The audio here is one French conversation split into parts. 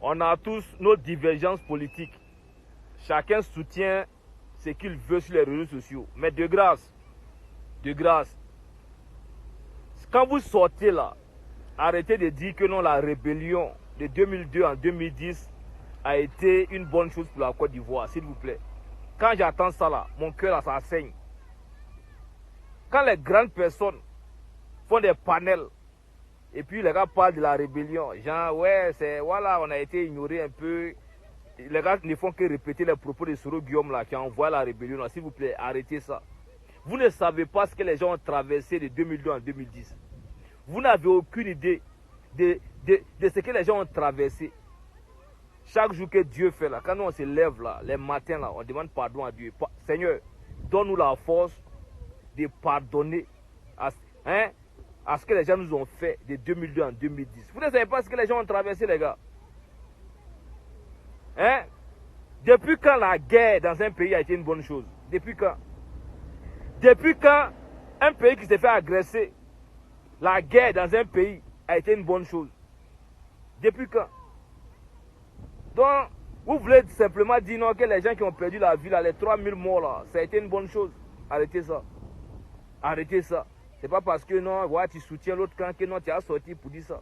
On a tous nos divergences politiques. Chacun soutient ce qu'il veut sur les réseaux sociaux. Mais de grâce, quand vous sortez là, arrêtez de dire que non, la rébellion de 2002 en 2010 a été une bonne chose pour la Côte d'Ivoire, s'il vous plaît. Quand j'entends ça là, mon cœur ça saigne. Quand les grandes personnes font des panels, et puis les gars parlent de la rébellion, genre ouais, c'est voilà, on a été ignoré un peu. Les gars ne font que répéter les propos de Soro Guillaume là, qui a envoyé la rébellion. S'il vous plaît, arrêtez ça. Vous ne savez pas ce que les gens ont traversé de 2002 en 2010. Vous n'avez aucune idée de ce que les gens ont traversé. Chaque jour que Dieu fait là, quand on se lève là, les matins là, on demande pardon à Dieu. Seigneur, donne-nous la force de pardonner à ce que les gens nous ont fait de 2002 en 2010. Vous ne savez pas ce que les gens ont traversé, les gars. Depuis quand la guerre dans un pays a été une bonne chose? Depuis quand? Depuis quand un pays qui s'est fait agresser, la guerre dans un pays a été une bonne chose? Depuis quand? Donc, vous voulez simplement dire non, que les gens qui ont perdu la vie, là, les 3000 morts, là, ça a été une bonne chose? Arrêtez ça. Arrêtez ça. C'est pas parce que non, ouais, tu soutiens l'autre camp que non, tu as sorti pour dire ça.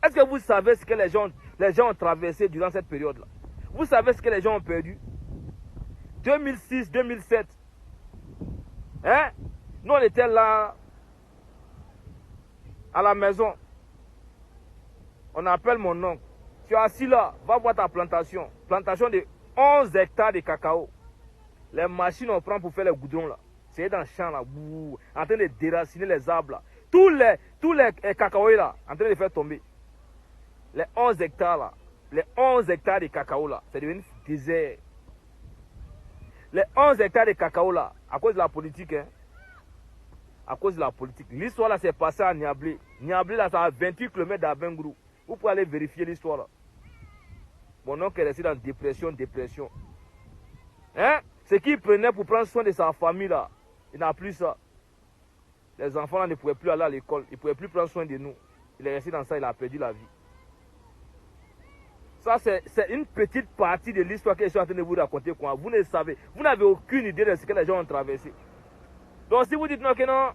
Est-ce que vous savez ce que les gens ont traversé durant cette période-là? Vous savez ce que les gens ont perdu? 2006, 2007. Nous, on était là, à la maison. On appelle mon oncle. Tu es assis là, va voir ta plantation. Plantation de 11 hectares de cacao. Les machines, on prend pour faire les goudrons là. C'est dans le champ là, en train de déraciner les arbres là. Tous les cacaoyers là, en train de faire tomber. Les 11 hectares là, les 11 hectares de cacao là, c'est devenu désert. Les 11 hectares de cacao là, à cause de la politique, à cause de la politique. L'histoire là s'est passée à Niablé. Niablé là, ça a 28 km d'Abengrou. Vous pouvez aller vérifier l'histoire là. Mon oncle est resté dans dépression. Ce qu'il prenait pour prendre soin de sa famille là, il n'a plus ça. Les enfants là ne pouvaient plus aller à l'école, ils ne pouvaient plus prendre soin de nous. Il est resté dans ça, il a perdu la vie. Ça, c'est une petite partie de l'histoire que je suis en train de vous raconter. Quoi. Vous ne savez, vous n'avez aucune idée de ce que les gens ont traversé. Donc si vous dites non, que non,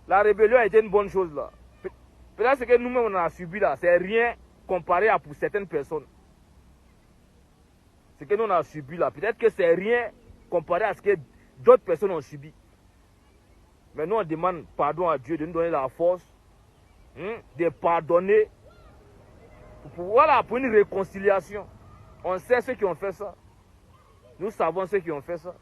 la rébellion a été une bonne chose là. Peut-être ce que nous-mêmes on a subi là, c'est rien comparé à pour certaines personnes. Ce que nous on a subi là, peut-être que c'est rien comparé à ce que d'autres personnes ont subi. Mais nous on demande pardon à Dieu de nous donner la force de pardonner. Voilà, pour une réconciliation. On sait ceux qui ont fait ça. Nous savons ceux qui ont fait ça.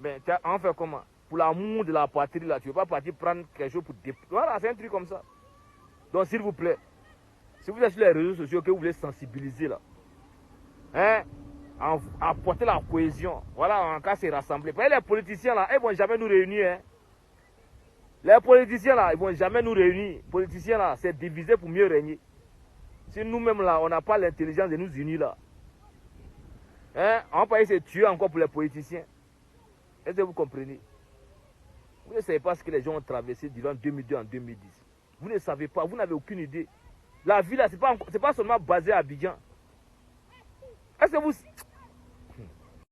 Mais on fait comment? Pour l'amour de la patrie, là, tu ne veux pas partir prendre quelque chose pour... Voilà, c'est un truc comme ça. Donc, s'il vous plaît, si vous êtes sur les réseaux sociaux, que vous voulez sensibiliser, là, apporter la cohésion, voilà, en cas, c'est rassembler. Parce que les politiciens, là, ils ne vont jamais nous réunir, Les politiciens, là, ils ne vont jamais nous réunir. Les politiciens, là, c'est diviser pour mieux régner. Si nous-mêmes, là, on n'a pas l'intelligence de nous unir, là, on va pas essayer de tuer encore pour les politiciens. Est-ce que vous comprenez? Vous ne savez pas ce que les gens ont traversé durant 2002 en 2010. Vous ne savez pas, vous n'avez aucune idée. La vie, là, ce n'est pas seulement basé à Abidjan. Est-ce que vous...